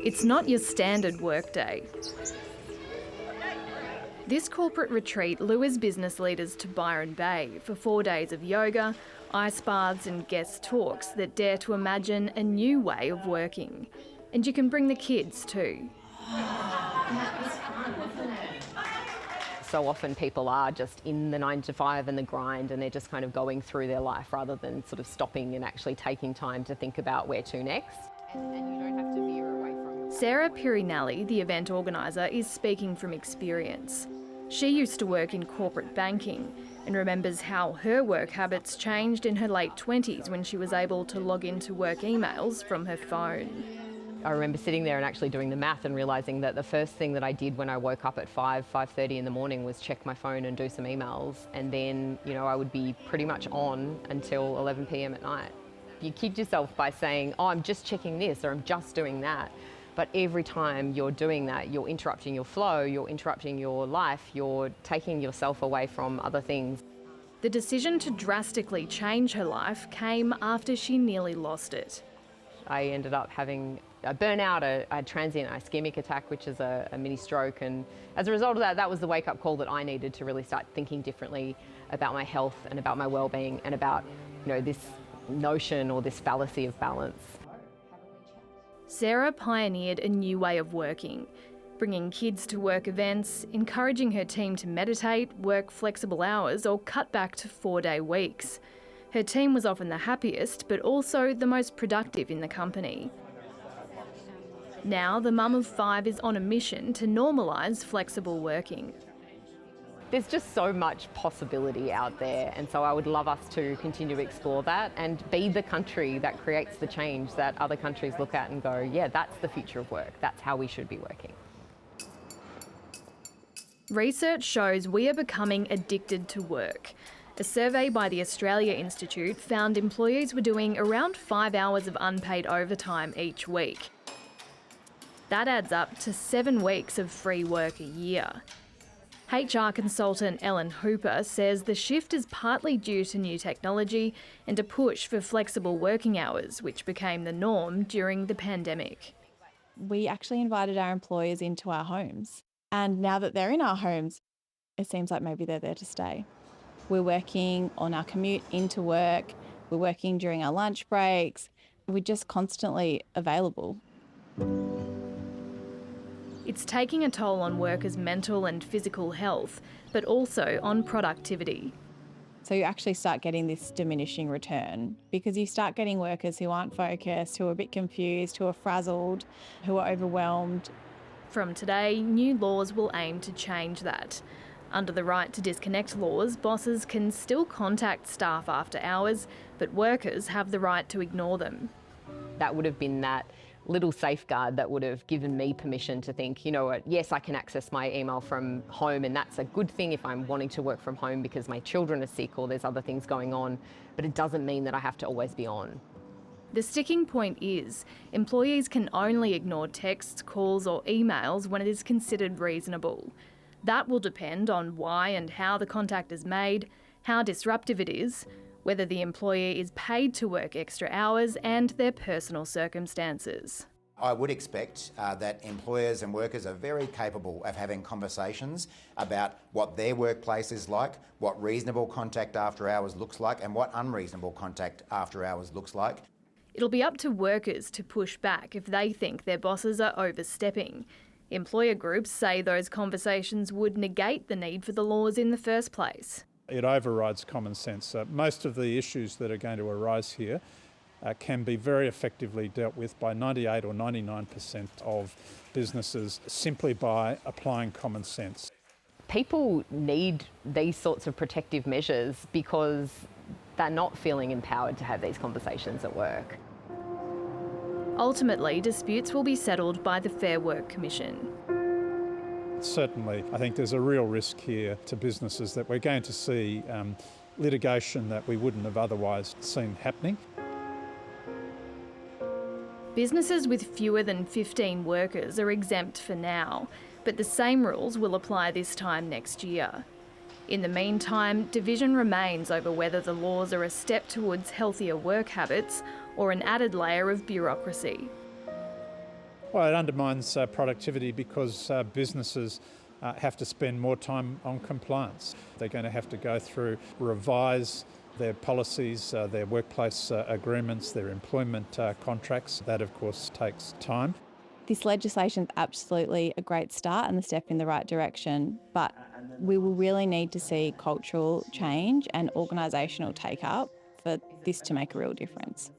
It's not your standard workday. This corporate retreat lures business leaders to Byron Bay for 4 days of yoga, ice baths and guest talks that dare to imagine a new way of working. And you can bring the kids too. So often people are just in the 9 to 5 and the grind, and they're just kind of going through their life rather than sort of stopping and actually taking time to think about where to next. And you don't have to veer away from... Sarah Pirinelli, the event organiser, is speaking from experience. She used to work in corporate banking and remembers how her work habits changed in her late 20s when she was able to log into work emails from her phone. I remember sitting there and actually doing the math and realising that the first thing that I did when I woke up at 5:30 in the morning was check my phone and do some emails, and then, you know, I would be pretty much on until 11 p.m. at night. You kid yourself by saying, oh, I'm just checking this or I'm just doing that. But every time you're doing that, you're interrupting your flow, you're interrupting your life, you're taking yourself away from other things. The decision to drastically change her life came after she nearly lost it. I ended up having a burnout, a transient ischemic attack, which is a mini stroke. And as a result of that, that was the wake-up call that I needed to really start thinking differently about my health and about my well-being and about, you know, this notion or this fallacy of balance. Sarah pioneered a new way of working, bringing kids to work events, encouraging her team to meditate, work flexible hours or cut back to 4-day weeks. Her team was often the happiest, but also the most productive in the company. Now, the mum of 5 is on a mission to normalise flexible working. There's just so much possibility out there, and so I would love us to continue to explore that and be the country that creates the change that other countries look at and go, yeah, that's the future of work. That's how we should be working. Research shows we are becoming addicted to work. A survey by the Australia Institute found employees were doing around 5 hours of unpaid overtime each week. That adds up to 7 weeks of free work a year. HR consultant Ellen Hooper says the shift is partly due to new technology and a push for flexible working hours, which became the norm during the pandemic. We actually invited our employers into our homes. And now that they're in our homes, it seems like maybe they're there to stay. We're working on our commute into work. We're working during our lunch breaks. We're just constantly available. It's taking a toll on workers' mental and physical health, but also on productivity. So you actually start getting this diminishing return because you start getting workers who aren't focused, who are a bit confused, who are frazzled, who are overwhelmed. From today, new laws will aim to change that. Under the right to disconnect laws, bosses can still contact staff after hours, but workers have the right to ignore them. That would have been that little safeguard that would have given me permission to think, you know what, yes, I can access my email from home, and that's a good thing if I'm wanting to work from home because my children are sick or there's other things going on, but it doesn't mean that I have to always be on. The sticking point is, employees can only ignore texts, calls or emails when it is considered reasonable. That will depend on why and how the contact is made, how disruptive it is, whether the employee is paid to work extra hours and their personal circumstances. I would expect that employers and workers are very capable of having conversations about what their workplace is like, what reasonable contact after hours looks like and what unreasonable contact after hours looks like. It'll be up to workers to push back if they think their bosses are overstepping. Employer groups say those conversations would negate the need for the laws in the first place. It overrides common sense. Most of the issues that are going to arise here can be very effectively dealt with by 98 or 99% of businesses simply by applying common sense. People need these sorts of protective measures because they're not feeling empowered to have these conversations at work. Ultimately, disputes will be settled by the Fair Work Commission. Certainly, I think there's a real risk here to businesses that we're going to see litigation that we wouldn't have otherwise seen happening. Businesses with fewer than 15 workers are exempt for now, but the same rules will apply this time next year. In the meantime, division remains over whether the laws are a step towards healthier work habits or an added layer of bureaucracy. Well, it undermines productivity because businesses have to spend more time on compliance. They're going to have to go through, revise their policies, their workplace agreements, their employment contracts. That, of course, takes time. This legislation is absolutely a great start and a step in the right direction, but we will really need to see cultural change and organisational take-up for this to make a real difference.